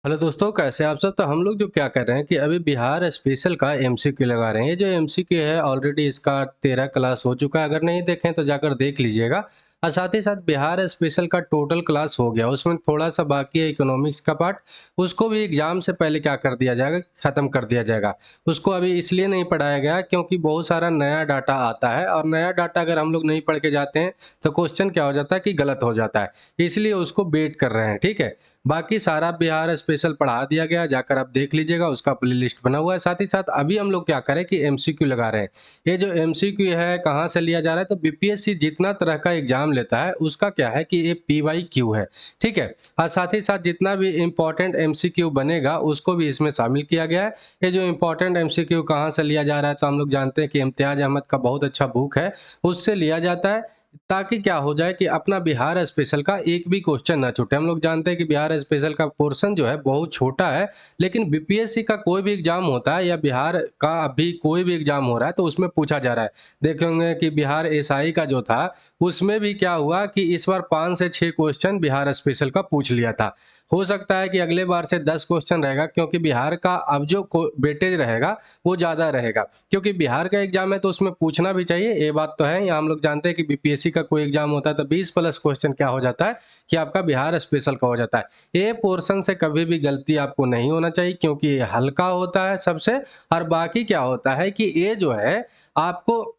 Hello दोस्तों, कैसे हैं आप सब। तो हम लोग जो क्या कर रहे हैं कि अभी बिहार स्पेशल का एमसीक्यू लगा रहे हैं। ये जो एमसीक्यू है ऑलरेडी इसका 13 क्लास हो चुका है। अगर नहीं देखें तो जाकर देख लीजिएगा। और साथ ही साथ बिहार स्पेशल का टोटल क्लास हो गया, उसमें थोड़ा सा बाकी है इकोनॉमिक्स का पार्ट। उसको भी एग्जाम से पहले क्या कर दिया जाएगा, खत्म कर दिया जाएगा। उसको अभी इसलिए नहीं पढ़ाया गया क्योंकि बहुत सारा नया डाटा आता है, और नया डाटा अगर हम लोग नहीं पढ़ के जाते हैं तो क्वेश्चन क्या हो जाता है कि गलत हो जाता है। इसलिए उसको वेट कर रहे हैं, ठीक है। बाकी सारा बिहार स्पेशल पढ़ा दिया गया, जाकर आप देख लीजिएगा, उसका प्लेलिस्ट बना हुआ है। साथ ही साथ अभी हम लोग क्या करें कि एमसीक्यू लगा रहे हैं। ये जो एमसीक्यू है कहाँ से लिया जा रहा है, तो बीपीएससी जितना तरह का एग्जाम लेता है उसका क्या है कि ये पीवाईक्यू है, ठीक है। और साथ ही साथ जितना भी इम्पोर्टेंट एमसीक्यू बनेगा उसको भी इसमें शामिल किया गया है। ये जो इम्पोर्टेंट एमसीक्यू कहाँ से लिया जा रहा है, तो हम लोग जानते हैं कि इम्तियाज अहमद का बहुत अच्छा बुक है, उससे लिया जाता है। ताकि क्या हो जाए कि अपना बिहार स्पेशल का एक भी क्वेश्चन ना छूटे। हम लोग जानते हैं कि बिहार स्पेशल का पोर्शन जो है बहुत छोटा है, लेकिन बीपीएससी का कोई भी एग्जाम होता है या बिहार का अभी कोई भी एग्जाम हो रहा है तो उसमें पूछा जा रहा है। देखेंगे कि बिहार एसआई का जो था उसमें भी क्या हुआ कि इस बार 5 से 6 क्वेश्चन बिहार स्पेशल का पूछ लिया था। हो सकता है कि अगले बार से 10 क्वेश्चन रहेगा, क्योंकि बिहार का अब जो वेटेज रहेगा वो ज़्यादा रहेगा। क्योंकि बिहार का एग्जाम है तो उसमें पूछना भी चाहिए, ये बात तो है। यहाँ हम लोग जानते हैं कि बीपीएससी का कोई एग्जाम होता है तो 20 प्लस क्वेश्चन क्या हो जाता है कि आपका बिहार स्पेशल का हो जाता है। ये पोर्शन से कभी भी गलती आपको नहीं होना चाहिए, क्योंकि ये हल्का होता है सबसे। और बाकी क्या होता है कि ये जो है आपको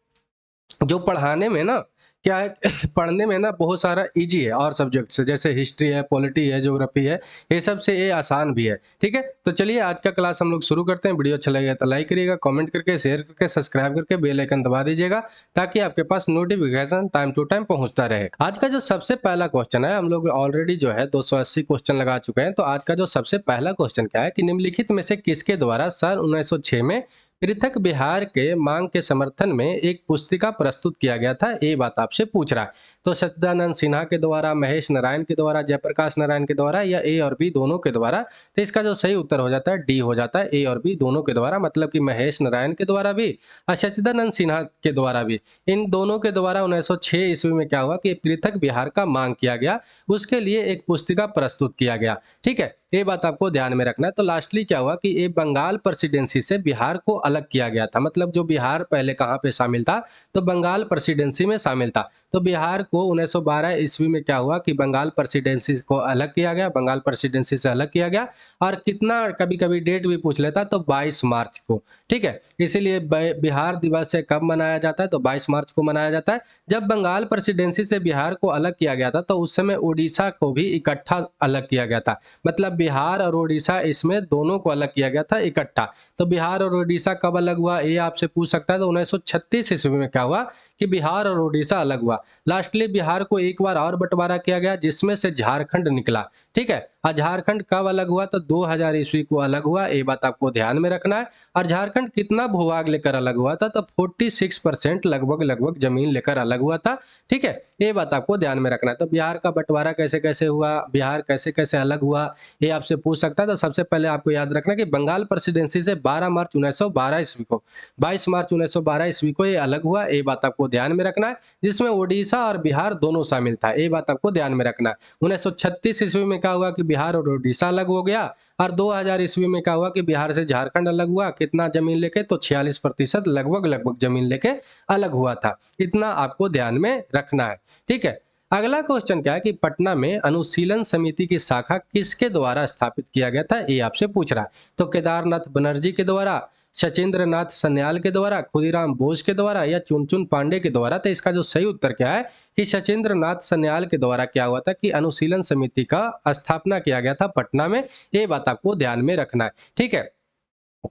जो पढ़ाने में ना क्या है पढ़ने में ना बहुत सारा इजी है, और सब्जेक्ट से जैसे हिस्ट्री है, पॉलिटी है, ज्योग्राफी है, ये सब से ये आसान भी है, ठीक है। तो चलिए आज का क्लास हम लोग शुरू करते हैं। वीडियो अच्छा लगेगा तो लाइक करिएगा, कमेंट करके, शेयर करके, सब्सक्राइब करके बेल आइकन दबा दीजिएगा, ताकि आपके पास नोटिफिकेशन टाइम टू टाइम पहुंचता रहे। आज का जो सबसे पहला क्वेश्चन है, हम लोग ऑलरेडी जो है 280 क्वेश्चन लगा चुके हैं। तो आज का जो सबसे पहला क्वेश्चन क्या है कि निम्नलिखित में से किसके द्वारा सन 1906 में पृथक बिहार के मांग के समर्थन में एक पुस्तिका प्रस्तुत किया गया था, ये बात आपसे पूछ रहा है। तो सच्चिदानंद सिन्हा के द्वारा, महेश नारायण के द्वारा, जयप्रकाश नारायण के द्वारा, या ए और बी दोनों के द्वारा। तो इसका जो सही उत्तर हो जाता है डी हो जाता है, ए और बी दोनों के द्वारा। मतलब कि महेश नारायण के द्वारा भी और सच्चिदानंद सिन्हा के द्वारा भी, इन दोनों के द्वारा 1906 ईस्वी में क्या हुआ कि पृथक बिहार का मांग किया गया, उसके लिए एक पुस्तिका प्रस्तुत किया गया, ठीक है। ये बात आपको ध्यान में रखना है। तो लास्टली क्या हुआ कि ये बंगाल प्रेसिडेंसी से बिहार को अलग किया गया था। मतलब जो बिहार पहले कहाँ पे शामिल था, तो बंगाल प्रेसिडेंसी में शामिल था। तो बिहार को 1912 ईस्वी में क्या हुआ कि बंगाल प्रेसिडेंसी को अलग किया गया, बंगाल प्रेसिडेंसी से अलग किया गया। और कितना, कभी कभी डेट भी पूछ लेता, तो 22 मार्च को, ठीक है। इसीलिए बिहार दिवस से कब मनाया जाता है, तो 22 मार्च को मनाया जाता है। जब बंगाल प्रेसिडेंसी से बिहार को अलग किया गया था तो उस समय उड़ीसा को भी इकट्ठा अलग किया गया था। मतलब बिहार और उड़ीसा, इसमें दोनों को अलग किया गया था इकट्ठा। तो बिहार और उड़ीसा कब अलग हुआ, ये आपसे पूछ सकता है। तो 1936 ईस्वी में क्या हुआ कि बिहार और उड़ीसा अलग हुआ। लास्टली बिहार को एक बार और बंटवारा किया गया, जिसमें से झारखंड निकला, ठीक है। और झारखंड कब अलग हुआ, तो 2000 ईस्वी को अलग हुआ, ये बात आपको ध्यान में रखना है। और झारखंड कितना भूभाग लेकर अलग हुआ था, तो 46% लगभग जमीन लेकर अलग हुआ था, ठीक है। ये बात आपको ध्यान में रखना है। तो बिहार का बंटवारा कैसे कैसे हुआ, बिहार कैसे कैसे अलग हुआ, ये आपसे पूछ सकता है। तो सबसे पहले आपको याद रखना कि बंगाल प्रेसिडेंसी से 12 मार्च 1912 ईस्वी को, 22 मार्च 1912 ईस्वी को ये अलग हुआ, ये बात आपको ध्यान में रखना है। जिसमें उड़ीसा और बिहार दोनों शामिल था, ये बात आपको ध्यान में रखना है। 1936 ईस्वी में क्या हुआ कि बिहार और उड़ीसा अलग हो गया। और 2000 ईस्वी में क्या हुआ कि बिहार से झारखंड अलग हुआ, कितना जमीन लेके, तो 46% लगभग जमीन लेके अलग हुआ था। इतना आपको ध्यान में रखना है, ठीक है। अगला क्वेश्चन क्या है कि पटना में अनुशीलन समिति की शाखा किसके द्वारा स्थापित किया गया था, ये आपसे पूछ रहा है। तो केदारनाथ बनर्जी के द्वारा, सचेंद्र नाथ सन्याल के द्वारा, खुदीराम बोस के द्वारा, या चुनचुन पांडे के द्वारा। तो इसका जो सही उत्तर क्या है कि सचेंद्र नाथ सन्याल के द्वारा क्या हुआ था कि अनुशीलन समिति का स्थापना किया गया था पटना में। ये बात आपको ध्यान में रखना है, ठीक है।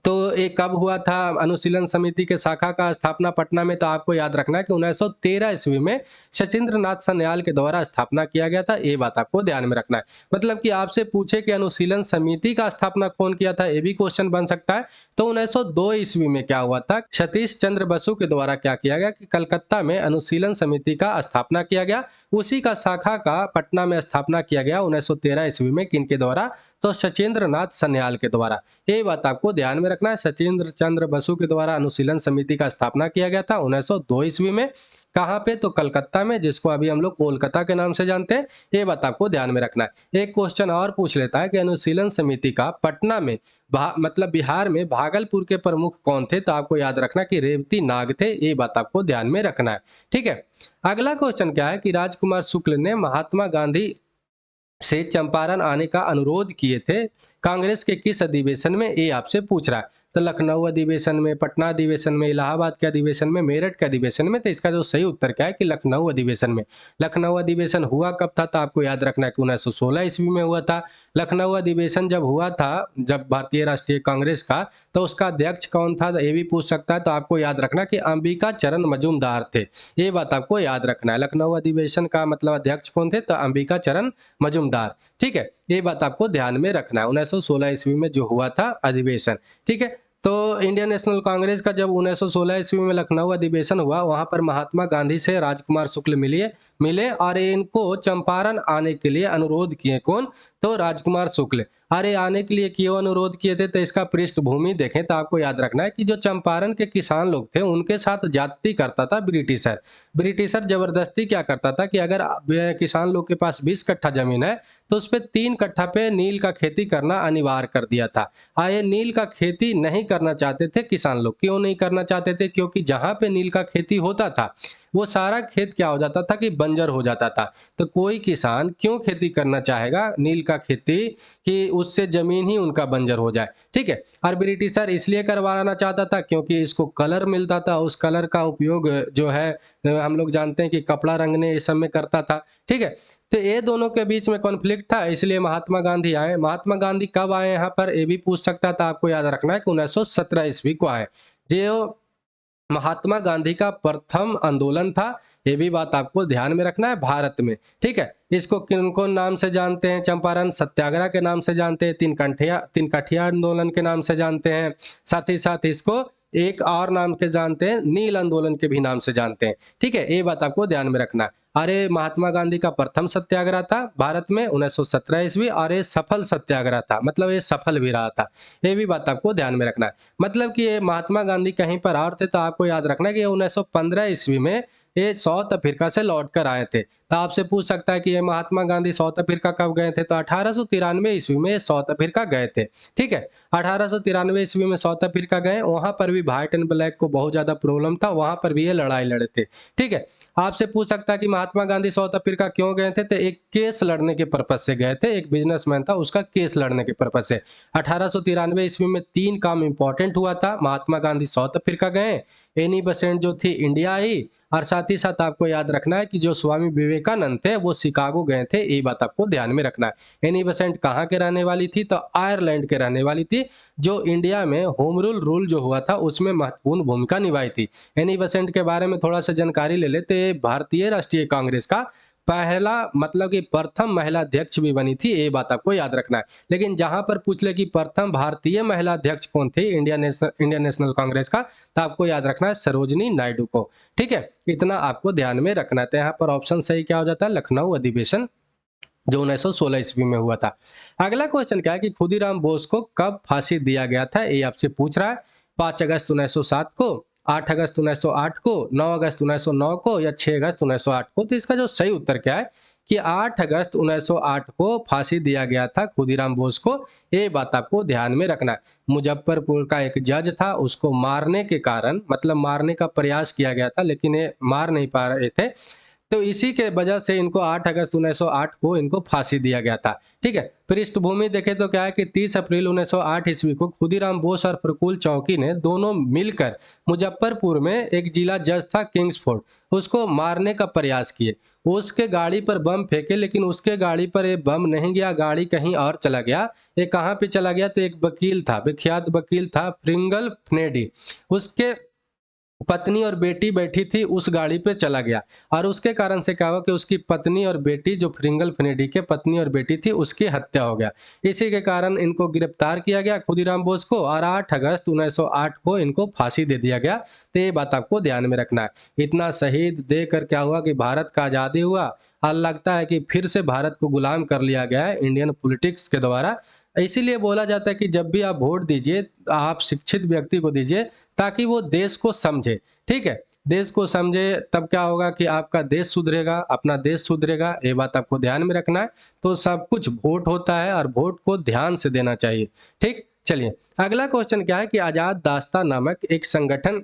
तो ये कब हुआ था अनुशीलन समिति के शाखा का स्थापना पटना में, तो आपको याद रखना है कि 1913 ईस्वी में सचिंद्र नाथ सन्याल के द्वारा स्थापना किया गया था, ये बात आपको ध्यान में रखना है। मतलब कि आपसे पूछे कि अनुशीलन समिति का स्थापना कौन किया था, ये भी क्वेश्चन बन सकता है। तो 1902 ईस्वी में क्या हुआ था, सतीश चंद्र बसु के द्वारा क्या किया गया कि कलकत्ता में अनुशीलन समिति का स्थापना किया गया। उसी का शाखा का पटना में स्थापना किया गया 1913 ईस्वी में, किनके द्वारा, तो सचेंद्र नाथ सन्याल के द्वारा। ये बात आपको ध्यान ध्यान में रखना है। सचिंद्र चंद्र बसु के द्वारा अनुशीलन समिति का स्थापना किया गया था 1902 ईस्वी में। कहाँ पे? तो कलकत्ता में, जिसको अभी हम लोग कोलकाता के नाम से जानते हैं। ये बात आपको ध्यान में रखना है। एक क्वेश्चन और पूछ लेता है कि अनुशीलन समिति का पटना में मतलब बिहार में भागलपुर के प्रमुख कौन थे? तो आपको याद रखना कि रेवती नाग थे। ये बात आपको ध्यान में रखना है, ठीक है। अगला क्वेश्चन क्या है कि राजकुमार शुक्ल ने महात्मा गांधी से चंपारण आने का अनुरोध किए थे कांग्रेस के किस अधिवेशन में? ये आपसे पूछ रहा है। तो लखनऊ अधिवेशन में, पटना अधिवेशन में, इलाहाबाद के अधिवेशन में, मेरठ के अधिवेशन में। तो इसका जो सही उत्तर क्या है कि लखनऊ अधिवेशन में। लखनऊ अधिवेशन हुआ कब था? तो आपको याद रखना है कि 1916 ईस्वी में हुआ था। लखनऊ अधिवेशन जब हुआ था, जब भारतीय राष्ट्रीय कांग्रेस का, तो उसका अध्यक्ष कौन था? तो ये भी पूछ सकता है। तो आपको याद रखना कि अंबिका चरण मजूमदार थे। ये बात आपको याद रखना है। लखनऊ अधिवेशन का मतलब अध्यक्ष कौन थे? तो अंबिका चरण मजूमदार, ठीक है। ये बात आपको ध्यान में रखना है। 1916 ईस्वी में जो हुआ था अधिवेशन, ठीक है। तो इंडियन नेशनल कांग्रेस का जब 1916 ईस्वी में लखनऊ अधिवेशन हुआ, वहां पर महात्मा गांधी से राजकुमार शुक्ल मिले और इनको चंपारण आने के लिए अनुरोध किए। कौन? तो राजकुमार शुक्ल। अरे आने के लिए क्यों अनुरोध किए थे? तो इसका पृष्ठभूमि देखें तो आपको याद रखना है कि जो चंपारण के किसान लोग थे उनके साथ ज्यादती करता था ब्रिटिशर जबरदस्ती क्या करता था कि अगर किसान लोग के पास 20 कट्ठा जमीन है तो उस पर 3 कट्ठा पे नील का खेती करना अनिवार्य कर दिया था। ये नील का खेती नहीं करना चाहते थे किसान लोग। क्यों नहीं करना चाहते थे? क्योंकि जहां पे नील का खेती होता था वो सारा खेत क्या हो जाता था कि बंजर हो जाता था। तो कोई किसान क्यों खेती करना चाहेगा नील का खेती कि उससे जमीन ही उनका बंजर हो जाए, ठीक है। और ब्रिटिशर इसलिए करवाना चाहता था क्योंकि इसको कलर मिलता था। उस कलर का उपयोग जो है हम लोग जानते हैं कि कपड़ा रंगने इस सब में करता था, ठीक है। तो ये दोनों के बीच में कॉन्फ्लिक्ट था, इसलिए महात्मा गांधी आए। महात्मा गांधी कब आए यहाँ पर? ये भी पूछ सकता था। आपको याद रखना है कि 1917 ईस्वी को आए। जो महात्मा गांधी का प्रथम आंदोलन था, ये भी बात आपको ध्यान में रखना है, भारत में, ठीक है। इसको किन कौन नाम से जानते हैं? चंपारण सत्याग्रह के नाम से जानते हैं, तीन कठिया आंदोलन के नाम से जानते हैं, साथ ही साथ इसको एक और नाम के जानते हैं, नील आंदोलन के भी नाम से जानते हैं, ठीक है। ये बात आपको ध्यान में रखना है। अरे महात्मा गांधी का प्रथम सत्याग्रह था भारत में 1917 ईस्वी, और ये सफल सत्याग्रह था, मतलब ये सफल भी रहा था। ये भी बात आपको ध्यान में रखना है। मतलब कि ये महात्मा गांधी कहीं पर और थे, तो आपको याद रखना है कि 1915 ईस्वी में ये साउथ अफ्रीका से लौट कर आए थे। तो आपसे पूछ सकता है कि ये महात्मा गांधी साउथ अफ्रीका कब गए थे? तो 1893 ईस्वी में साउथ अफ्रीका गए थे, ठीक है। 1893 ईस्वी में साउथ अफ्रीका गए। वहां पर भी व्हाइट एंड ब्लैक को बहुत ज्यादा प्रॉब्लम था, वहां पर भी ये लड़ाई लड़े थे, ठीक है। आपसे पूछ सकता है कि महात्मा गांधी साउथ अफ्रीका क्यों गए थे? तो एक केस लड़ने के पर्पज से गए थे। एक बिजनेसमैन था, उसका केस लड़ने के पर्पज से। 1893 ईस्वी में 3 काम इंपॉर्टेंट हुआ था। महात्मा गांधी साउथ अफ्रीका गए, एनी बेसेंट जो थी इंडिया आई, और साथ ही साथ आपको याद रखना है कि जो स्वामी विवेकानंद थे वो शिकागो गए थे। ये बात आपको ध्यान में रखना है। एनी बेसेंट कहाँ के रहने वाली थी? तो आयरलैंड के रहने वाली थी, जो इंडिया में होम रूल जो हुआ था उसमें महत्वपूर्ण भूमिका निभाई थी। एनी बेसेंट के बारे में थोड़ा सा जानकारी ले लेते। ये भारतीय राष्ट्रीय कांग्रेस का पहला मतलब कि प्रथम महिला अध्यक्ष भी बनी थी। ये बात आपको याद रखना है। लेकिन जहां पर पूछ ले कि प्रथम भारतीय महिला अध्यक्ष कौन थे इंडियन नेशनल कांग्रेस का, तो आपको याद रखना है सरोजनी नायडू को, ठीक है। इतना आपको ध्यान में रखना है। तो यहाँ पर ऑप्शन सही क्या हो जाता है? लखनऊ अधिवेशन जो 1916 ईस्वी में हुआ था। अगला क्वेश्चन क्या है कि खुदीराम बोस को कब फांसी दिया गया था? ये आपसे पूछ रहा है। 5 अगस्त 1907 को, 8 अगस्त 1908 को, 9 अगस्त 1909 को, या 6 अगस्त 1908 को। तो इसका जो सही उत्तर क्या है कि 8 अगस्त 1908 को फांसी दिया गया था खुदीराम बोस को। ये बात आपको ध्यान में रखना है। मुजफ्फरपुर का एक जज था, उसको मारने के कारण, मतलब मारने का प्रयास किया गया था लेकिन ये मार नहीं पा रहे थे, तो इसी के वजह से इनको 8 अगस्त 1908 को इनको फांसी दिया गया था, ठीक है। पृष्ठभूमि देखें तो क्या है कि 30 अप्रैल 1908 ईस्वी को खुदीराम बोस और प्रफुल्ल चौकी ने दोनों मिलकर मुजफ्फरपुर में एक जिला जज था किंग्सफोर्ड, उसको मारने का प्रयास किए। उसके गाड़ी पर बम फेंके लेकिन उसके गाड़ी पर ये बम नहीं गया, गाड़ी कहीं और चला गया। ये कहाँ पे चला गया? तो एक वकील था, विख्यात वकील था प्रिंगल फ्नेडी, उसके पत्नी और बेटी बैठी थी उस गाड़ी पे चला गया, और उसके कारण से क्या हुआ कि उसकी पत्नी और बेटी, जो फ्रिंगल फ्नेडी के पत्नी और बेटी थी, उसकी हत्या हो गया। इसी के कारण इनको गिरफ्तार किया गया खुदीराम बोस को, और 8 अगस्त 1908 को इनको फांसी दे दिया गया। तो ये बात आपको ध्यान में रखना है। इतना शहीद देकर क्या हुआ कि भारत का आज़ादी हुआ, और लगता है कि फिर से भारत को गुलाम कर लिया गया है इंडियन पॉलिटिक्स के द्वारा। इसीलिए बोला जाता है कि जब भी आप वोट दीजिए, आप शिक्षित व्यक्ति को दीजिए ताकि वो देश को समझे, ठीक है? देश को समझे, तब क्या होगा कि आपका देश सुधरेगा, अपना देश सुधरेगा, ये बात आपको ध्यान में रखना है। तो सब कुछ वोट होता है और वोट को ध्यान से देना चाहिए, ठीक? चलिए, अगला क्वेश्चन क्या है कि आज़ाद दास्ता नामक एक संगठन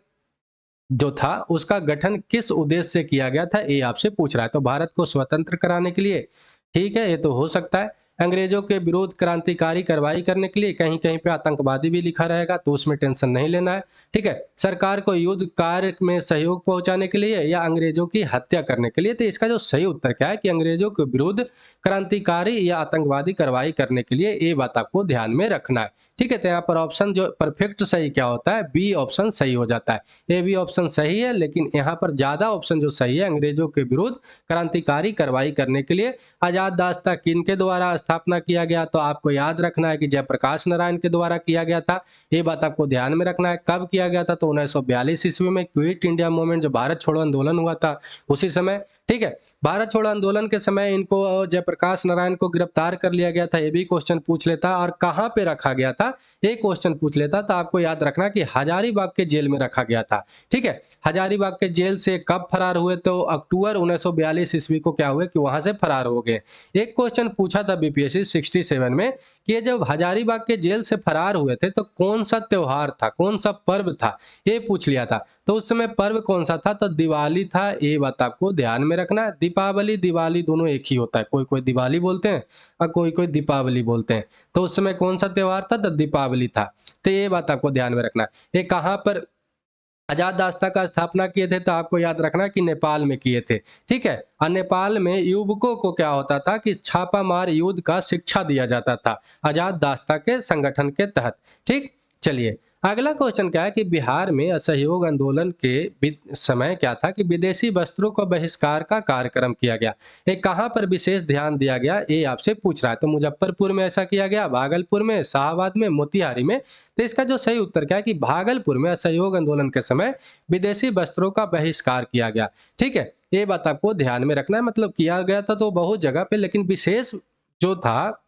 जो था, उसका गठन किस उद्देश्य से किया गया था, ये आपसे पूछ रहा है। तो भारत को स्वतंत्र कराने के लिए, ठीक है, ये तो हो सकता है। अंग्रेजों के विरुद्ध क्रांतिकारी कार्रवाई करने के लिए, कहीं कहीं पे आतंकवादी भी लिखा रहेगा, तो उसमें टेंशन नहीं लेना है, ठीक है। सरकार को युद्ध कार्य में सहयोग पहुंचाने के लिए या अंग्रेजों की हत्या करने के लिए। तो इसका जो सही उत्तर क्या है कि अंग्रेजों के विरुद्ध क्रांतिकारी या आतंकवादी कार्रवाई करने के लिए, ये बात आपको ध्यान में रखना है, ठीक है। तो यहाँ पर ऑप्शन जो परफेक्ट सही क्या होता है, बी ऑप्शन सही हो जाता है। ए भी ऑप्शन सही है, लेकिन यहाँ पर ज्यादा ऑप्शन जो सही है, अंग्रेजों के विरुद्ध क्रांतिकारी कार्रवाई करने के लिए। आजाद दास्ता किन के द्वारा स्थापना किया गया, तो आपको याद रखना है कि जयप्रकाश नारायण के द्वारा किया गया था। ये बात आपको ध्यान में रखना है। कब किया गया था, तो 1942 ईस्वी में क्विट इंडिया मूवमेंट, जो भारत छोड़ो आंदोलन हुआ था, उसी समय, ठीक है। भारत छोड़ो आंदोलन के समय इनको, जयप्रकाश नारायण को गिरफ्तार कर लिया गया था, ये भी क्वेश्चन पूछ लेता। और कहाँ पे रखा गया था, एक क्वेश्चन पूछ लेता। तो आपको याद रखना कि हजारीबाग के जेल में रखा गया था, ठीक है। हजारीबाग के जेल से कब फरार हुए, तो अक्टूबर 1942 ईस्वी को क्या हुए कि वहां से फरार हो गए। एक क्वेश्चन पूछा था बीपीएससी 67 में कि ये जब हजारीबाग के जेल से फरार हुए थे तो कौन सा त्योहार था, कौन सा पर्व था, ये पूछ लिया था। तो उस समय पर्व कौन सा था, तो दिवाली था। ये बात आपको ध्यान में रखना है। दीपावली दिवाली दोनों एक ही होता है, कोई कोई दिवाली बोलते हैं और कोई कोई दीपावली बोलते हैं। तो उस समय कौन सा त्योहार था, तो दीपावली था। तो ये बात आपको ध्यान में रखना है। ये कहाँ पर आजाद दास्ता का स्थापना किए थे, तो आपको याद रखना कि नेपाल में किए थे, ठीक है। और नेपाल में युवकों को क्या होता था कि छापामार युद्ध का शिक्षा दिया जाता था आजाद दास्ता के संगठन के तहत, ठीक। चलिए, अगला क्वेश्चन क्या है कि बिहार में असहयोग आंदोलन के समय क्या था कि विदेशी वस्त्रों का बहिष्कार का कार्यक्रम किया गया। ये कहाँ पर विशेष ध्यान दिया गया, ये आपसे पूछ रहा है। तो मुजफ्फरपुर में ऐसा किया गया, भागलपुर में, शाहबाद में, मोतिहारी में। तो इसका जो सही उत्तर क्या है कि भागलपुर में असहयोग आंदोलन के समय विदेशी वस्त्रों का बहिष्कार किया गया, ठीक है। ये बात आपको ध्यान में रखना है। मतलब किया गया था तो बहुत जगह पे, लेकिन विशेष जो था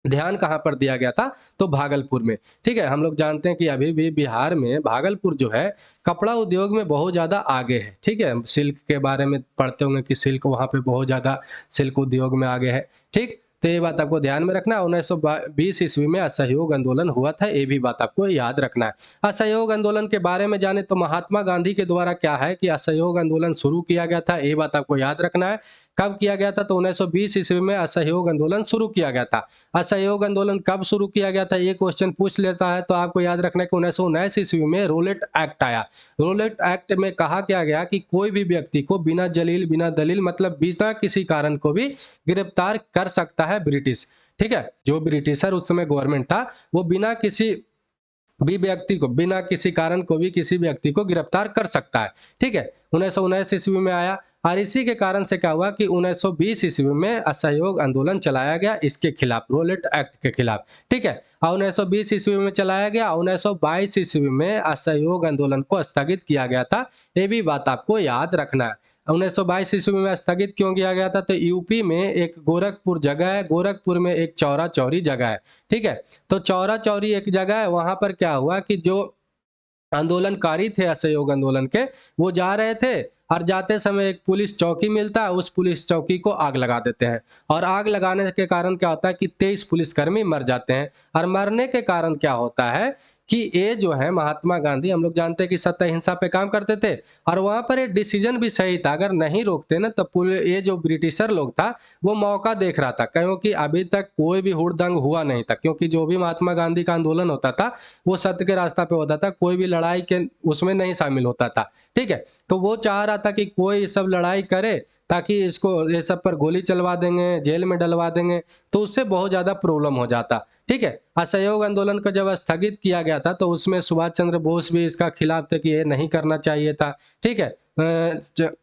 ध्यान कहाँ पर दिया गया था, तो भागलपुर में, ठीक है। हम लोग जानते हैं कि अभी भी बिहार में भागलपुर जो है कपड़ा उद्योग में बहुत ज़्यादा आगे है, ठीक है। सिल्क के बारे में पढ़ते होंगे कि सिल्क वहाँ पे बहुत ज़्यादा सिल्क उद्योग में आगे है, ठीक। तो ये बात आपको ध्यान में रखना है। 1920 ईस्वी में असहयोग आंदोलन हुआ था, ये भी बात आपको याद रखना है। असहयोग आंदोलन के बारे में जाने तो महात्मा गांधी के द्वारा क्या है कि असहयोग आंदोलन शुरू किया गया था, ये बात आपको याद रखना है। कब किया गया था, तो 1920 ईस्वी में असहयोग आंदोलन शुरू किया गया था। असहयोग आंदोलन कब शुरू किया गया था, ये क्वेश्चन पूछ लेता है। तो आपको याद रखना है कि 1919 ईस्वी में रोलेट एक्ट आया। रोलेट एक्ट में कहा क्या गया कि कोई भी व्यक्ति को बिना जलील, बिना दलील, मतलब बिना किसी कारण को भी गिरफ्तार कर सकता है ब्रिटिश, ठीक है। जो ब्रिटिशर उस समय गवर्नमेंट था, वो बिना किसी भी व्यक्ति को, बिना किसी कारण को भी किसी व्यक्ति को गिरफ्तार कर सकता है, ठीक है। 1919 ईस्वी में आया। और इसी के कारण से क्या हुआ कि 1920 ईस्वी में असहयोग आंदोलन चलाया गया इसके खिलाफ, रोलेट एक्ट के खिलाफ, ठीक है। और 1920 ईस्वी में चलाया गया। 1922 ईस्वी में असहयोग आंदोलन को स्थगित किया गया था, ये भी बात आपको याद रखना है। 1922 ईस्वी में स्थगित क्यों किया गया था, तो यूपी में एक गोरखपुर जगह है, गोरखपुर में एक चौरा चौरी जगह है, ठीक है। तो चौरा चौरी एक जगह है, वहां पर क्या हुआ कि जो आंदोलनकारी थे असहयोग आंदोलन के, वो जा रहे थे और जाते समय एक पुलिस चौकी मिलता है, उस पुलिस चौकी को आग लगा देते हैं। और आग लगाने के कारण क्या होता है कि 23 पुलिसकर्मी मर जाते हैं। और मरने के कारण क्या होता है कि ये जो है महात्मा गांधी, हम लोग जानते हैं कि सत्य अहिंसा पे काम करते थे, और वहां पर एक डिसीजन भी सही था। अगर नहीं रोकते ना, तो ये जो ब्रिटिशर लोग था वो मौका देख रहा था, क्योंकि अभी तक कोई भी हुड़दंग हुआ नहीं था। क्योंकि जो भी महात्मा गांधी का आंदोलन होता था वो सत्य के रास्ता पे होता था, कोई भी लड़ाई के उसमें नहीं शामिल होता था, ठीक है। तो वो चाह रहा था कि कोई सब लड़ाई करे, ताकि इसको, ये सब पर गोली चलवा देंगे, जेल में डलवा देंगे, तो उससे बहुत ज्यादा प्रॉब्लम हो जाता, ठीक है। असहयोग आंदोलन को जब स्थगित किया गया था तो उसमें सुभाष चंद्र बोस भी इसका खिलाफ थे कि ये नहीं करना चाहिए था, ठीक है।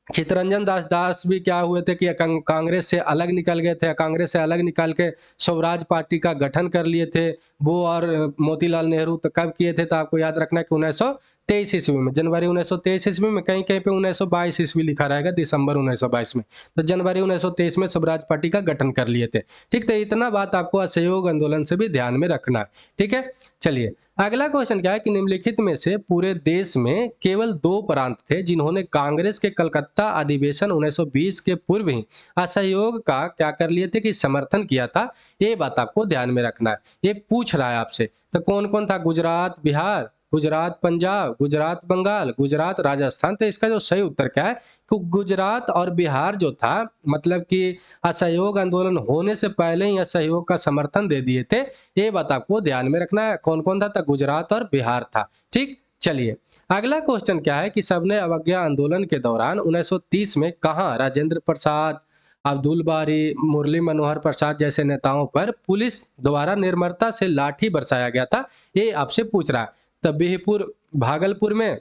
चित्तरंजन दास भी क्या हुए थे कि कांग्रेस से अलग निकल गए थे। कांग्रेस से अलग निकल के स्वराज पार्टी का गठन कर लिए थे वो, और मोतीलाल नेहरू तो कब किए थे, तो आपको याद रखना है कि 1923 ईस्वी में, जनवरी 1923 ईस्वी में, कहीं कहीं पे 1922 ईस्वी लिखा रहेगा, दिसंबर 1922 में। तो जनवरी 1923 में स्वराज पार्टी का गठन कर लिए थे। ठीक, तो इतना बात आपको असहयोग आंदोलन से भी ध्यान में रखना है। ठीक है, चलिए अगला क्वेश्चन क्या है कि निम्नलिखित में से पूरे देश में केवल 2 प्रांत थे जिन्होंने कांग्रेस के कलकत्ता अधिवेशन 1920 के पूर्व ही असहयोग का क्या कर लिए थे कि समर्थन किया था। ये बात आपको ध्यान में रखना है, ये पूछ रहा है आपसे। तो कौन कौन था? गुजरात बिहार, गुजरात पंजाब, गुजरात बंगाल, गुजरात राजस्थान। तो इसका जो सही उत्तर क्या है कि गुजरात और बिहार जो था, मतलब कि असहयोग आंदोलन होने से पहले ही असहयोग का समर्थन दे दिए थे। ये बात आपको ध्यान में रखना है। कौन कौन था? तो गुजरात और बिहार था। ठीक, चलिए अगला क्वेश्चन क्या है कि सबने अवज्ञा आंदोलन के दौरान 1930 में कहां राजेंद्र प्रसाद, अब्दुल बारी, मुरली मनोहर प्रसाद जैसे नेताओं पर पुलिस द्वारा निर्ममता से लाठी बरसाया गया था? ये आपसे पूछ रहा है। तो बिहपुर भागलपुर में,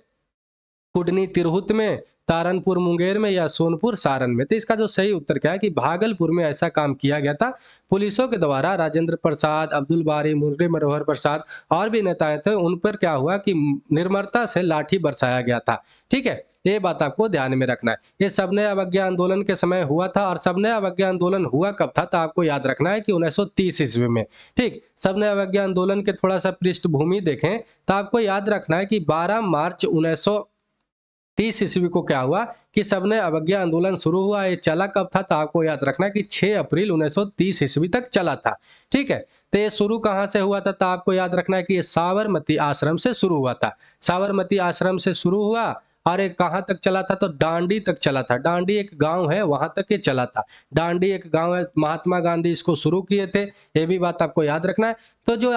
कुडनी तिरहुत में, तारनपुर मुंगेर में, या सोनपुर सारण में। तो इसका जो सही उत्तर क्या है कि भागलपुर में ऐसा काम किया गया था। पुलिसों के द्वारा राजेंद्र प्रसाद, अब्दुल बारी, मुरली मनोहर प्रसाद और भी नेताएं थे, उन पर क्या हुआ कि निर्ममता से लाठी बरसाया गया था। ठीक है, ये बात आपको ध्यान में रखना है। ये सबने अवज्ञा आंदोलन के समय हुआ था। और सबने अवज्ञा आंदोलन हुआ कब था? तो आपको याद रखना है कि 1930 ईस्वी में। ठीक, सबने अवज्ञा आंदोलन के थोड़ा सा पृष्ठभूमि देखें तो आपको याद रखना है कि 12 मार्च 1930 ईस्वी को क्या हुआ कि सबने अवज्ञा आंदोलन शुरू हुआ। ये चला कब था? तो आपको याद रखना है कि 6 अप्रैल 1930 ईस्वी तक चला था। ठीक है, तो ये शुरू कहाँ से हुआ था? तो आपको याद रखना है कि ये साबरमती आश्रम से शुरू हुआ था। साबरमती आश्रम से शुरू हुआ और ये कहाँ तक चला था? तो डांडी तक चला था। डांडी एक गांव है, वहां तक ये चला था। डांडी एक गांव है, महात्मा गांधी इसको शुरू किए थे। ये भी बात आपको याद रखना है। तो जो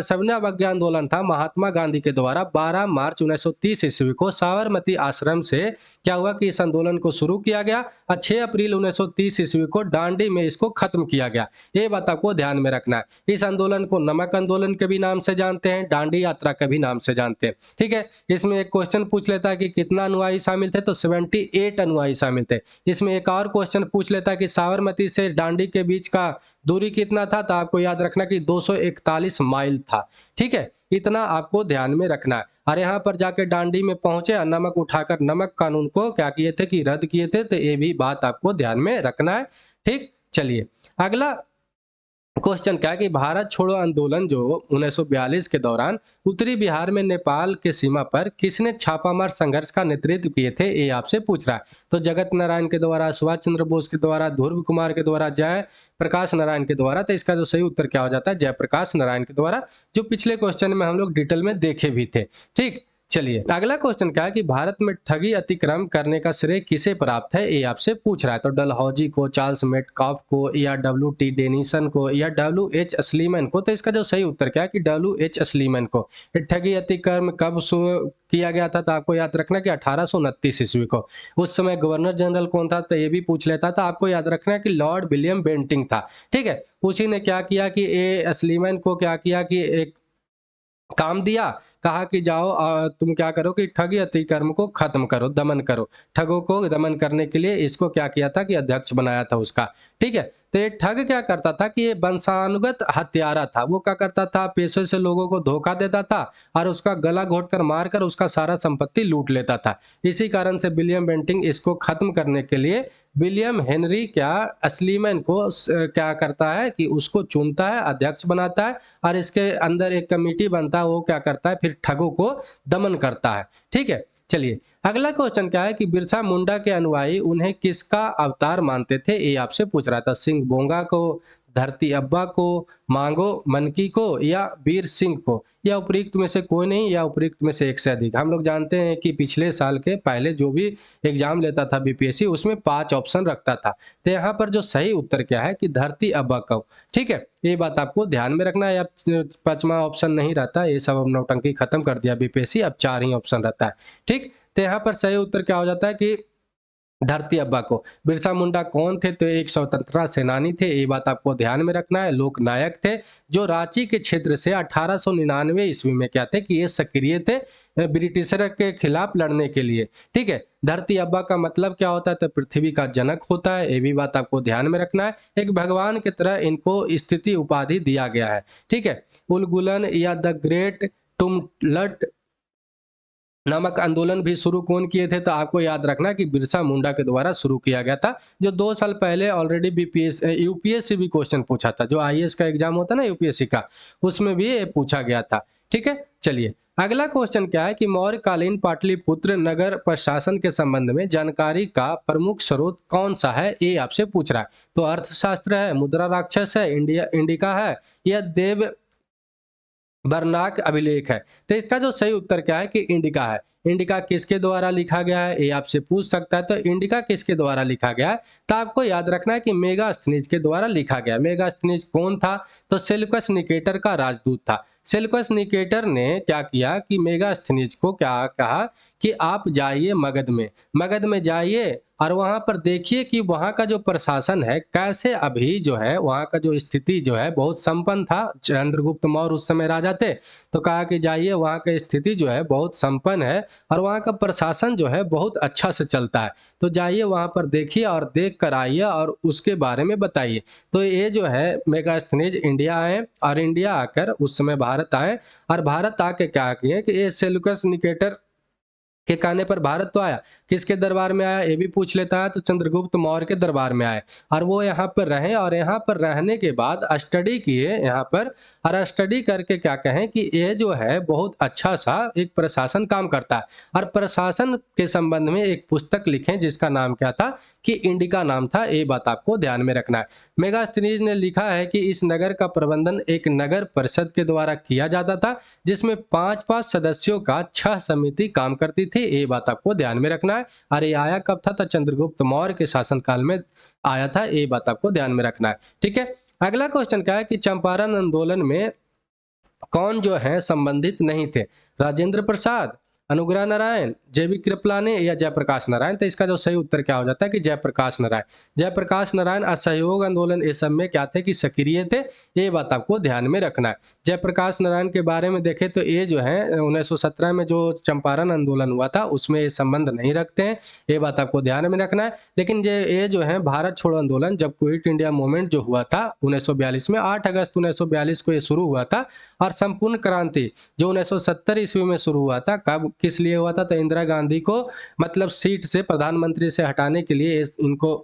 सबने अवज्ञा आंदोलन था महात्मा गांधी के द्वारा 12 मार्च 1930 ईस्वी को साबरमती आश्रम से क्या हुआ कि इस आंदोलन को शुरू किया गया और 6 अप्रैल 1930 ईस्वी को डांडी में इसको खत्म किया गया। ये बात आपको ध्यान में रखना है। इस आंदोलन को नमक आंदोलन के भी नाम से जानते हैं, डांडी यात्रा के भी नाम से जानते हैं। ठीक है, इसमें एक क्वेश्चन पूछ लेता है कि कितना अनुयायी शामिल थे? तो 78 अनुयायी शामिल थे। इसमें एक और क्वेश्चन पूछ लेता है कि साबरमती से डांडी के बीच का दूरी कितना था? तो आपको याद रखना कि 241 माइल था। ठीक है, इतना आपको ध्यान में रखना है। और यहाँ पर जाके डांडी में पहुंचे और नमक उठाकर नमक कानून को क्या किए थे कि रद्द किए थे। तो ये भी बात आपको ध्यान में रखना है। ठीक, चलिए अगला क्वेश्चन क्या है कि भारत छोड़ो आंदोलन जो 1942 के दौरान उत्तरी बिहार में नेपाल के सीमा पर किसने छापामार संघर्ष का नेतृत्व किए थे? ये आपसे पूछ रहा है। तो जगत नारायण के द्वारा, सुभाष चंद्र बोस के द्वारा, ध्रुव कुमार के द्वारा, जय प्रकाश नारायण के द्वारा। तो इसका जो सही उत्तर क्या हो जाता है? जयप्रकाश नारायण के द्वारा, जो पिछले क्वेश्चन में हम लोग डिटेल में देखे भी थे। ठीक, चलिए अगला क्वेश्चन क्या है कि भारत में ठगी अतिक्रम करने का श्रेय किसे प्राप्त है? ये आपसे पूछ रहा है। तो डलहौजी को, चार्ल्स मेटकाफ को, या W.T. डेनिसन को, या W.H. स्लीमैन को। तो इसका जो सही उत्तर क्या है कि W.H. स्लीमैन को। ये ठगी अतिक्रम कब किया गया था? तो आपको याद रखना कि 1829 ईस्वी को। उस समय गवर्नर जनरल कौन था? तो ये भी पूछ लेता था। आपको याद रखना है कि लॉर्ड विलियम बेंटिंग था। ठीक है, उसी ने क्या किया कि स्लीमैन को क्या किया कि एक काम दिया, कहा कि जाओ तुम क्या करो कि ठगी अतिक्रम को खत्म करो, दमन करो। ठगों को दमन करने के लिए इसको क्या किया था कि अध्यक्ष बनाया था उसका। ठीक है, तो ये ठग क्या करता था कि ये वंशानुगत हत्यारा था। वो क्या करता था? पेशे से लोगों को धोखा देता था और उसका गला घोटकर मारकर उसका सारा संपत्ति लूट लेता था। इसी कारण से विलियम बेंटिंग इसको खत्म करने के लिए विलियम हेनरी क्या स्लीमैन को क्या करता है कि उसको चुनता है, अध्यक्ष बनाता है और इसके अंदर एक कमेटी बनता है। वो क्या करता है फिर ठगों को दमन करता है। ठीक है, चलिए अगला क्वेश्चन क्या है कि बिरसा मुंडा के अनुयायी उन्हें किसका अवतार मानते थे? ये आपसे पूछ रहा था। सिंह बोंगा को, धरती अब्बा को, मांगो मनकी को, या वीर सिंह को, या उपयुक्त में से कोई नहीं, या उपयुक्त में से एक से अधिक। हम लोग जानते हैं कि पिछले साल के पहले जो भी एग्जाम लेता था बीपीएससी, उसमें 5 ऑप्शन रखता था। तो यहाँ पर जो सही उत्तर क्या है कि धरती अब्बा को। ठीक है, ये बात आपको ध्यान में रखना है। अब 5वां ऑप्शन नहीं रहता, ये सब अब नौटंकी खत्म कर दिया बीपीएससी, अब 4 ही ऑप्शन रहता है। ठीक, तो यहाँ पर सही उत्तर क्या हो जाता है कि धरती अब्बा को। बिरसा मुंडा कौन थे? तो एक स्वतंत्रता सेनानी थे। ये बात आपको ध्यान में रखना है। लोक नायक थे जो रांची के क्षेत्र से 1899 ईस्वी में क्या थे कि ये सक्रिय थे ब्रिटिशर के खिलाफ लड़ने के लिए। ठीक है, धरती अब्बा का मतलब क्या होता है? तो पृथ्वी का जनक होता है। ये भी बात आपको ध्यान में रखना है। एक भगवान की तरह इनको स्थिति उपाधि दिया गया है। ठीक है, उलगुलन या द ग्रेट टुमलट नामक आंदोलन भी शुरू कौन किए थे? तो आपको याद रखना कि बिरसा मुंडा के द्वारा शुरू किया गया था, जो 2 साल पहले ऑलरेडी यूपीएससी भी क्वेश्चन पूछा था, जो आईएएस का एग्जाम होता है ना यूपीएससी का, उसमें भी ये पूछा गया था। ठीक है, चलिए अगला क्वेश्चन क्या है कि मौर्यकालीन पाटलिपुत्र नगर प्रशासन के संबंध में जानकारी का प्रमुख स्रोत कौन सा है? ये आपसे पूछ रहा है। तो अर्थशास्त्र है, मुद्रा राक्षस है, इंडिका है, या देव बर्नाक अभिलेख है। तो इसका जो सही उत्तर क्या है कि इंडिका है। इंडिका किसके द्वारा लिखा गया है, ये आपसे पूछ सकता है। तो इंडिका किसके द्वारा लिखा गया है? तो आपको याद रखना है कि मेगास्थनीज के द्वारा लिखा गया। मेगास्थनीज कौन था? तो सेल्यूकस निकेटर का राजदूत था। सेल्यूकस निकेटर ने क्या किया कि मेगास्थनीज को क्या कहा कि आप जाइए मगध में जाइए और वहां पर देखिए कि वहां का जो प्रशासन है कैसे अभी जो है वहां का जो स्थिति जो है बहुत संपन्न था। चंद्रगुप्त मौर्य उस समय राजा थे, तो कहा कि जाइए वहां की स्थिति जो है बहुत संपन्न है और वहां का प्रशासन जो है बहुत अच्छा से चलता है। तो जाइए वहां पर देखिए और देख कर आइए और उसके बारे में बताइए। तो ये जो है मेगास्थनीज इंडिया आए और इंडिया आकर उस समय भारत आए और भारत आके क्या किए कि ये सेल्यूकस निकेटर के कहने पर भारत तो आया। किसके दरबार में आया ये भी पूछ लेता है, तो चंद्रगुप्त मौर्य के दरबार में आए और वो यहाँ पर रहे और यहाँ पर रहने के बाद स्टडी किए यहाँ पर, और स्टडी करके क्या कहें कि ये जो है बहुत अच्छा सा एक प्रशासन काम करता है और प्रशासन के संबंध में एक पुस्तक लिखें जिसका नाम क्या था कि इंडिका नाम था। ये बात आपको ध्यान में रखना है। मेगास्थनीज ने लिखा है कि इस नगर का प्रबंधन एक नगर परिषद के द्वारा किया जाता था जिसमें 5-5 सदस्यों का 6 समिति काम करती थी। ये बात आपको ध्यान में रखना है। और ये आया कब था? तो चंद्रगुप्त मौर्य के शासनकाल में आया था। ये बात आपको ध्यान में रखना है। ठीक है, अगला क्वेश्चन क्या है कि चंपारण आंदोलन में कौन जो है संबंधित नहीं थे? राजेंद्र प्रसाद, अनुग्रह नारायण, जेबी कृपलानी या जयप्रकाश नारायण? तो इसका जो सही उत्तर क्या हो जाता है कि जयप्रकाश नारायण। जयप्रकाश नारायण असहयोग आंदोलन इस सब में क्या थे कि सक्रिय थे। ये बात आपको ध्यान में रखना है। जयप्रकाश नारायण के बारे में देखें तो ये जो है 1917 में जो चंपारण आंदोलन हुआ था उसमें ये संबंध नहीं रखते हैं। ये बात आपको ध्यान में रखना है। लेकिन ये जो है भारत छोड़ो आंदोलन जब क्विट इंडिया मूवमेंट जो हुआ था 1942 में, 8 अगस्त 1942 को ये शुरू हुआ था और संपूर्ण क्रांति जो 1970 ईस्वी में शुरू हुआ था, कब किस लिए हुआ था? तो इंदिरा गांधी को मतलब सीट से प्रधानमंत्री से हटाने के लिए इनको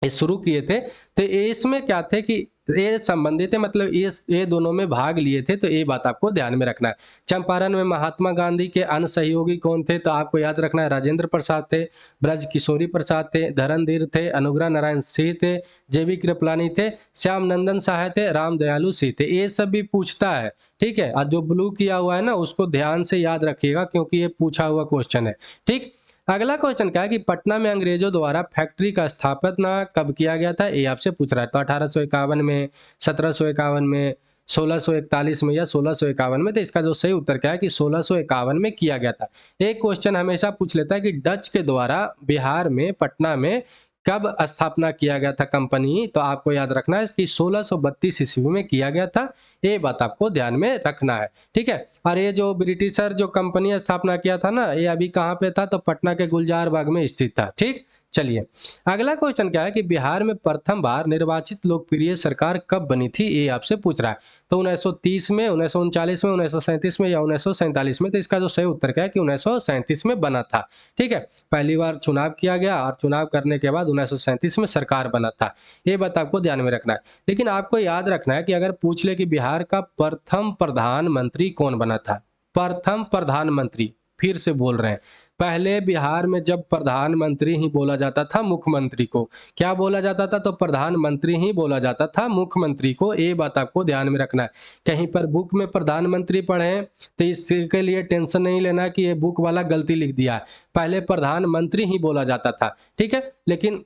ये शुरू किए थे। तो इसमें क्या थे कि ये संबंधित है, मतलब ये दोनों में भाग लिए थे। तो ये बात आपको ध्यान में रखना है। चंपारण में महात्मा गांधी के अन्य सहयोगी कौन थे? तो आपको याद रखना है राजेंद्र प्रसाद थे, ब्रज किशोरी प्रसाद थे, धरणधीर थे, अनुग्रह नारायण सिंह थे, जेबी कृपलानी थे, श्याम नंदन सहाय थे, राम दयालु सिंह थे। ये सब भी पूछता है। ठीक है, और जो ब्लू किया हुआ है ना उसको ध्यान से याद रखिएगा क्योंकि ये पूछा हुआ क्वेश्चन है। ठीक, अगला क्वेश्चन क्या है कि पटना में अंग्रेजों द्वारा फैक्ट्री का स्थापना कब किया गया था? ये आपसे पूछ रहा है। तो 1851 में, 1751 में, 1641 में या 1651 में? तो इसका जो सही उत्तर क्या है कि 1651 में किया गया था। एक क्वेश्चन हमेशा पूछ लेता है कि डच के द्वारा बिहार में पटना में कब स्थापना किया गया था कंपनी? तो आपको याद रखना है कि 1632 ईस्वी में किया गया था। ये बात आपको ध्यान में रखना है। ठीक है, और ये जो ब्रिटिशर जो कंपनी स्थापना किया था ना, ये अभी कहाँ पे था? तो पटना के गुलजार बाग में स्थित था। ठीक, चलिए अगला क्वेश्चन क्या है कि बिहार में प्रथम बार निर्वाचित लोकप्रिय सरकार कब बनी थी? ये आपसे पूछ रहा है। तो 1930 में, 1939 में, 1937 में या 1947 में? तो इसका जो सही उत्तर क्या है कि 1937 में बना था। ठीक है, पहली बार चुनाव किया गया और चुनाव करने के बाद 1937 में सरकार बना था। ये बात आपको ध्यान में रखना है। लेकिन आपको याद रखना है कि अगर पूछ ले कि बिहार का प्रथम प्रधानमंत्री कौन बना था? प्रथम प्रधानमंत्री, फिर से बोल रहे हैं, पहले बिहार में जब प्रधानमंत्री ही बोला जाता था मुख्यमंत्री को, क्या बोला जाता था? तो प्रधानमंत्री ही बोला जाता था मुख्यमंत्री को। ये बात आपको ध्यान में रखना है। कहीं पर बुक में प्रधानमंत्री पढ़े तो इसके लिए टेंशन नहीं लेना कि ये बुक वाला गलती लिख दिया है। पहले प्रधानमंत्री ही बोला जाता था। ठीक है, लेकिन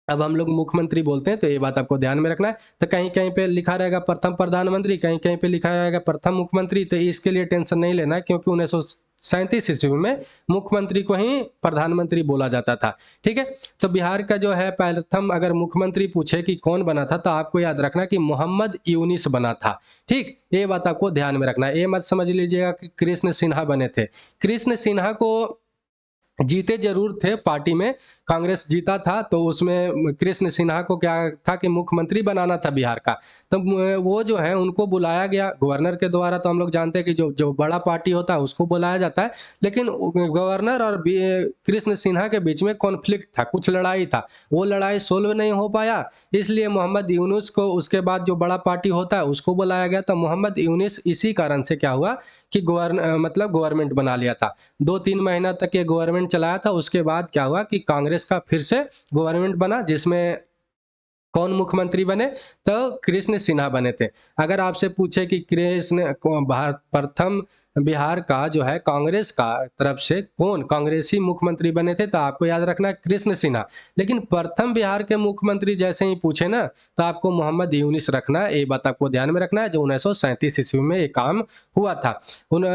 अब हम लोग मुख्यमंत्री बोलते हैं। तो ये बात आपको ध्यान में रखना है। तो कहीं कहीं पे लिखा रहेगा प्रथम प्रधानमंत्री, कहीं कहीं पे लिखा रहेगा प्रथम मुख्यमंत्री। तो इसके लिए टेंशन नहीं लेना क्योंकि 1937 ईस्वी में मुख्यमंत्री को ही प्रधानमंत्री बोला जाता था। ठीक है, तो बिहार का जो है प्रथम अगर मुख्यमंत्री पूछे कि कौन बना था तो आपको याद रखना कि मोहम्मद यूनिस बना था। ठीक, ये बात आपको ध्यान में रखना है। ये मत समझ लीजिएगा कि कृष्ण सिन्हा बने थे। कृष्ण सिन्हा को जीते जरूर थे पार्टी में, कांग्रेस जीता था, तो उसमें कृष्ण सिन्हा को क्या था कि मुख्यमंत्री बनाना था बिहार का। तो वो जो है उनको बुलाया गया गवर्नर के द्वारा। तो हम लोग जानते हैं कि जो जो बड़ा पार्टी होता है उसको बुलाया जाता है, लेकिन गवर्नर और कृष्ण सिन्हा के बीच में कॉन्फ्लिक्ट था, कुछ लड़ाई था, वो लड़ाई सोल्व नहीं हो पाया, इसलिए मोहम्मद यूनुस को उसके बाद जो बड़ा पार्टी होता है उसको बुलाया गया। तो मोहम्मद यूनुस इसी कारण से क्या हुआ कि मतलब गवर्नमेंट बना लिया था। 2-3 महीना तक ये गवर्नमेंट चलाया था। उसके बाद क्या हुआ कि कांग्रेस का फिर से गवर्नमेंट बना, जिसमें कौन मुख्यमंत्री बने, तो कृष्ण सिन्हा बने थे। अगर आपसे पूछे कि कृष्ण प्रथम बिहार का जो है कांग्रेस का तरफ से कौन कांग्रेसी मुख्यमंत्री बने थे, तो आपको याद रखना है कृष्ण सिन्हा। लेकिन प्रथम बिहार के मुख्यमंत्री जैसे ही पूछे ना, तो आपको मोहम्मद यूनुस रखना है। ये बात आपको ध्यान में रखना है, जो 1937 ईस्वी में ये काम हुआ था। उन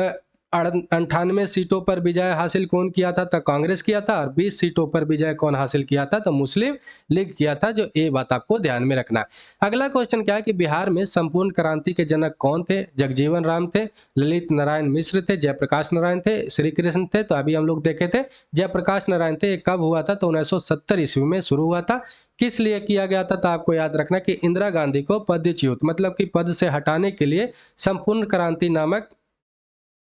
98 सीटों पर विजय हासिल कौन किया था, तो कांग्रेस किया था। और 20 सीटों पर विजय कौन हासिल किया था, तो मुस्लिम लीग किया था। जो ये बात आपको ध्यान में रखना है। अगला क्वेश्चन क्या है कि बिहार में संपूर्ण क्रांति के जनक कौन थे? जगजीवन राम थे, ललित नारायण मिश्र थे, जयप्रकाश नारायण थे, श्री कृष्ण थे। तो अभी हम लोग देखे थे जयप्रकाश नारायण थे। ये कब हुआ था, तो 1970 ईस्वी में शुरू हुआ था। किस लिए किया गया था, तो आपको याद रखना कि इंदिरा गांधी को पदच्युत मतलब कि पद से हटाने के लिए संपूर्ण क्रांति नामक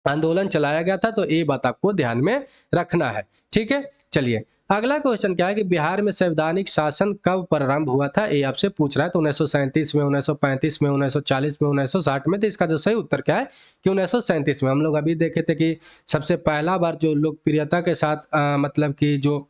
आंदोलन चलाया गया था। तो ये बात आपको ध्यान में रखना है, ठीक है। चलिए अगला क्वेश्चन क्या है कि बिहार में संवैधानिक शासन कब प्रारंभ हुआ था, ये आपसे पूछ रहा है। तो 1937 में, 1935 में, 1940 में, 1960 में। तो इसका जो सही उत्तर क्या है कि 1937 में। हम लोग अभी देखे थे कि सबसे पहला बार जो लोकप्रियता के साथ मतलब कि जो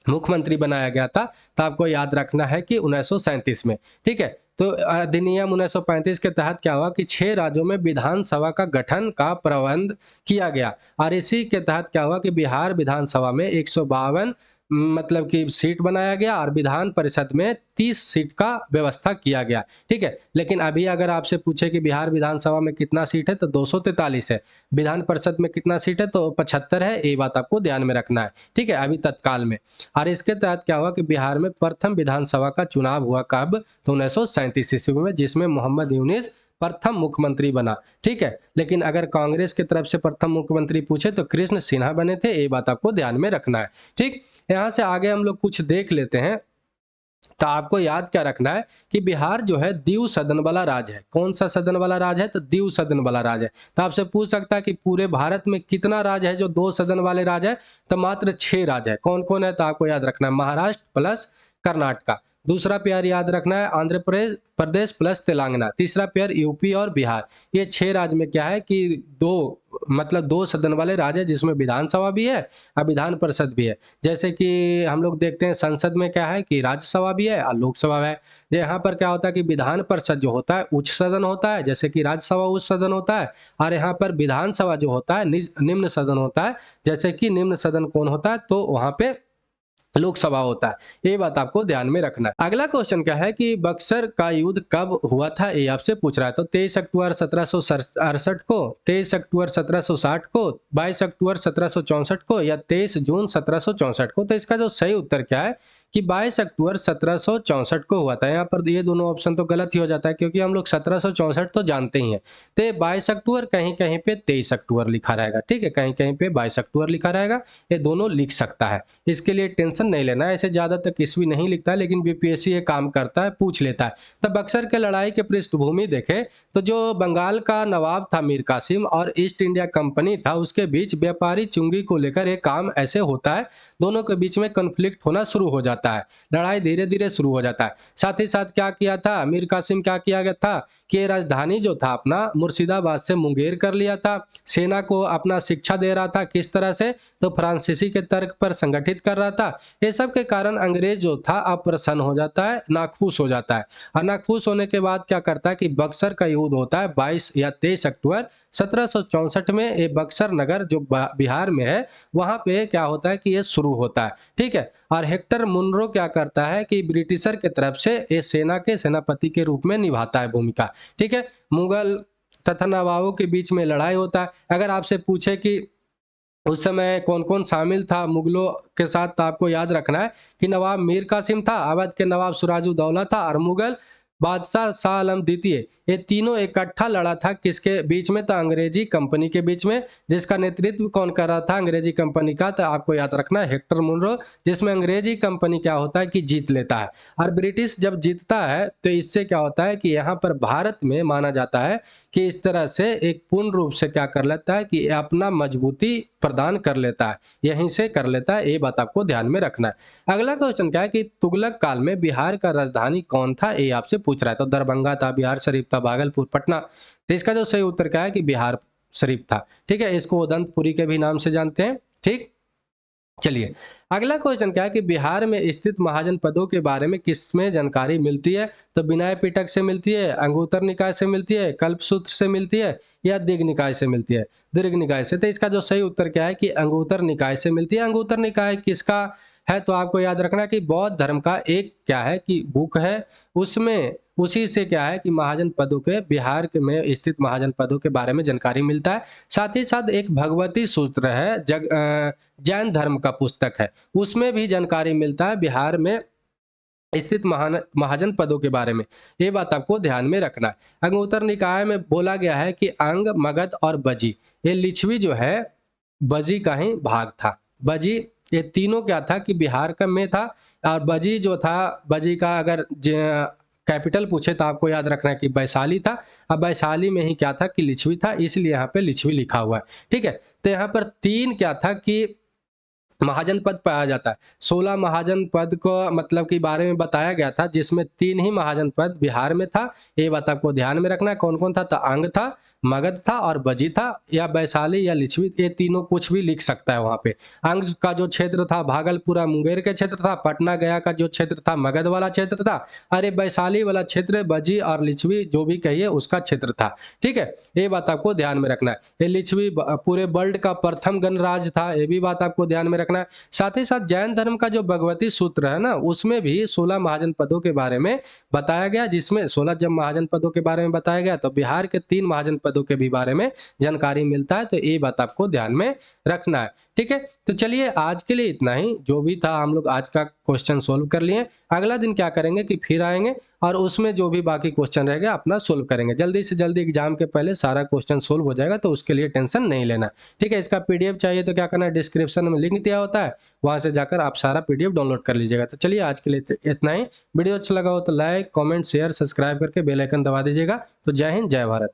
मुख्यमंत्री बनाया गया था, तो आपको याद रखना है कि 1937 में, ठीक है। तो अधिनियम 1935 के तहत क्या हुआ कि 6 राज्यों में विधानसभा का गठन का प्रबंध किया गया। और इसी के तहत क्या हुआ कि बिहार विधानसभा में 152 मतलब कि सीट बनाया गया, और विधान परिषद में 30 सीट का व्यवस्था किया गया, ठीक है। लेकिन अभी अगर आपसे पूछे कि बिहार विधानसभा में कितना सीट है, तो 243 है। विधान परिषद में कितना सीट है, तो 75 है। ये बात आपको ध्यान में रखना है, ठीक है, अभी तत्काल में। और इसके तहत क्या हुआ कि बिहार में प्रथम विधानसभा का चुनाव हुआ कब, तो 1937 ईस्वी में, जिसमें मोहम्मद यूनुस प्रथम मुख्यमंत्री बना, ठीक है। लेकिन अगर कांग्रेस की तरफ से प्रथम मुख्यमंत्री पूछे तो कृष्ण सिन्हा बने थे। ये बात आपको ध्यान में रखना है, ठीक। यहाँ से आगे हम लोग कुछ देख लेते हैं। तो आपको याद क्या रखना है कि बिहार जो है द्विव सदन वाला राज्य है। कौन सा सदन वाला राज्य है, तो द्विव सदन वाला राज्य है। तो आपसे पूछ सकता है कि पूरे भारत में कितना राज्य है जो 2 सदन वाले राज्य है, तो मात्र 6 राज्य है। कौन कौन है, तो आपको याद रखना है महाराष्ट्र प्लस कर्नाटका। दूसरा पेयर याद रखना है आंध्र प्रदेश प्लस तेलंगाना। तीसरा पेयर यूपी और बिहार। ये 6 राज्य में क्या है कि 2 सदन वाले राज्य है, जिसमें विधानसभा भी है और विधान परिषद भी है। जैसे कि हम लोग देखते हैं संसद में क्या है कि राज्यसभा भी है और लोकसभा है। यहाँ पर क्या होता है कि विधान परिषद जो होता है उच्च सदन होता है, जैसे कि राज्यसभा उच्च सदन होता है। और यहाँ पर विधानसभा जो होता है निम्न सदन होता है, जैसे कि निम्न सदन कौन होता है, तो वहाँ पे लोकसभा होता है। ये बात आपको ध्यान में रखना है। अगला क्वेश्चन क्या है कि बक्सर का युद्ध कब हुआ था, ये आपसे पूछ रहा है। तो 23 अक्टूबर 1768 को, 23 अक्टूबर 1760 को, 22 अक्टूबर 1764 को, या 23 जून 1764 को। तो इसका जो सही उत्तर क्या है कि 22 अक्टूबर 1764 को हुआ था। यहाँ पर ये दोनों ऑप्शन तो गलत ही हो जाता है, क्योंकि हम लोग 1764 तो जानते ही हैं। तो 22 अक्टूबर, कहीं कहीं पे 23 अक्टूबर लिखा रहेगा, ठीक है, कहीं कहीं पे 22 अक्टूबर लिखा रहेगा। ये दोनों लिख सकता है, इसके लिए टेंशन नहीं लेना है। ऐसे ज़्यादातर किसी भी नहीं लिखता है, लेकिन बीपीएससी ये काम करता है, पूछ लेता है। तो बक्सर के लड़ाई के पृष्ठभूमि देखें तो जो बंगाल का नवाब था मीर कासिम और ईस्ट इंडिया कंपनी था, उसके बीच व्यापारी चुंगी को लेकर एक काम ऐसे होता है, दोनों के बीच में कन्फ्लिक्ट होना शुरू हो जाता है, लड़ाई धीरे धीरे शुरू हो जाता है। साथ ही साथ क्या किया था मीर कासिम, क्या किया गया था कि राजधानी जो था अपना मुर्शिदाबाद से मुंगेर कर लिया था। सेना को अपना शिक्षा दे रहा था, किस तरह से, तो फ्रांसीसी के तर्क पर संगठित कर रहा था। ये सब के कारण अंग्रेज जो था अप्रसन्न हो जाता है, नाखुश हो जाता है। और नाखुश होने के बाद क्या करता है कि बक्सर का युद्ध होता है 22 या 23 अक्टूबर 1764 में। ये बक्सर नगर जो बिहार में है, वहां पे क्या होता है कि ये शुरू होता है, ठीक है। और हेक्टर मुनरो क्या करता है कि ब्रिटिशर के तरफ से ये सेना के सेनापति के रूप में निभाता है भूमिका, ठीक है। मुगल तथा नवाबों के बीच में लड़ाई होता है। अगर आपसे पूछे कि उस समय कौन कौन शामिल था मुगलों के साथ, तो आपको याद रखना है कि नवाब मीर कासिम था, अवध के नवाब सिराजुद्दौला था, और मुगल बादशाह शाह आलम द्वितीय, ये तीनों इकट्ठा लड़ा था किसके बीच में? तो अंग्रेजी कंपनी के बीच में। जिसका नेतृत्व कौन कर रहा था अंग्रेजी कंपनी का? तो आपको याद रखना है हेक्टर मुनरो, जिसमें अंग्रेजी कंपनी क्या होता है कि जीत लेता है। और ब्रिटिश जब जीतता है तो इससे क्या होता है कि यहाँ पर भारत में माना जाता है कि इस तरह से एक पूर्ण रूप से क्या कर लेता है कि अपना मजबूती प्रदान कर लेता है, यहीं से कर लेता है। ये बात आपको ध्यान में रखना है। अगला क्वेश्चन क्या है कि तुगलक काल में बिहार का राजधानी कौन था? ये आपसे पूछ रहा है। तो दरभंगा था, बिहार शरीफ था, भागलपुर, पटना। तो इसका जो सही उत्तर क्या है कि बिहार शरीफ था। ठीक है, इसको उदंतपुरी के भी नाम से जानते हैं। ठीक, चलिए अगला क्वेश्चन क्या है कि बिहार में स्थित महाजन पदों के बारे में किसमें जानकारी मिलती है? तो विनय पिटक से मिलती है, अंगुत्तर निकाय से मिलती है, कल्पसूत्र से मिलती है, या दीर्घ निकाय से मिलती है? दीर्घ निकाय से। तो इसका जो सही उत्तर क्या है कि अंगुत्तर निकाय से मिलती है। अंगुत्तर निकाय किसका है? तो आपको याद रखना कि बौद्ध धर्म का एक क्या है कि बुक है, उसमें उसी से क्या है कि महाजन पदों के बिहार के में स्थित महाजन पदों के बारे में जानकारी मिलता है। साथ ही साथ एक भगवती सूत्र है, जैन धर्म का पुस्तक है, उसमें भी जानकारी मिलता है बिहार में स्थित महाजन पदों के बारे में। ये बात आपको ध्यान में रखना है। अंगुत्तर निकाय में बोला गया है कि अंग, मगध और बजी, ये लिच्छवी जो है बजी का ही भाग था। बजी, ये तीनों क्या था कि बिहार का में था। और बजी जो था, बजी का अगर कैपिटल पूछे तो आपको याद रखना है कि वैशाली था। अब वैशाली में ही क्या था कि लिच्छवी था, इसलिए यहाँ पे लिच्छवी लिखा हुआ है। ठीक है, तो यहाँ पर तीन क्या था कि महाजन पद पाया जाता है। 16 महाजन पद को मतलब के बारे में बताया गया था, जिसमें 3 ही महाजन पद बिहार में था। ये बात आपको ध्यान में रखना है। कौन कौन था? तो अंग था, मगध था और बजी था, या वैशाली या लिच्छवी, ये तीनों कुछ भी लिख सकता है वहाँ पे। अंग का जो क्षेत्र था भागलपुरा मुंगेर का क्षेत्र था, पटना गया का जो क्षेत्र था मगध वाला क्षेत्र था, और ये वैशाली वाला क्षेत्र बजी और लिच्छवी जो भी कहिए उसका क्षेत्र था। ठीक है, ये बात आपको ध्यान में रखना है। ये लिच्छवी पूरे वर्ल्ड का प्रथम गणराज्य था, ये भी बात आपको ध्यान में रखना है। साथ ही साथ जैन धर्म का जो भगवती सूत्र है ना, उसमें भी 16 महाजन पदों के बारे में बताया गया, जिसमें 16 जब महाजन पदों के बारे में बताया गया तो बिहार के 3 महाजन पदों के भी बारे में जानकारी मिलता है। तो ये बात आपको ध्यान में रखना है। ठीक है, तो चलिए आज के लिए इतना ही। जो भी था हम लोग आज का क्वेश्चन सोल्व कर लिए। अगला दिन क्या करेंगे कि फिर आएंगे और उसमें जो भी बाकी क्वेश्चन रहेगा अपना सोल्व करेंगे। जल्दी से जल्दी एग्जाम के पहले सारा क्वेश्चन सोल्व हो जाएगा, तो उसके लिए टेंशन नहीं लेना। ठीक है, इसका पीडीएफ चाहिए तो क्या करना है, डिस्क्रिप्शन में लिंक दिया होता है, वहां से जाकर आप सारा पीडीएफ डाउनलोड कर लीजिएगा। तो चलिए आज के लिए इतना ही। वीडियो अच्छा लगा हो तो लाइक, कमेंट, शेयर, सब्सक्राइब करके बेल आइकन दबा दीजिएगा। तो जय हिंद, जय भारत।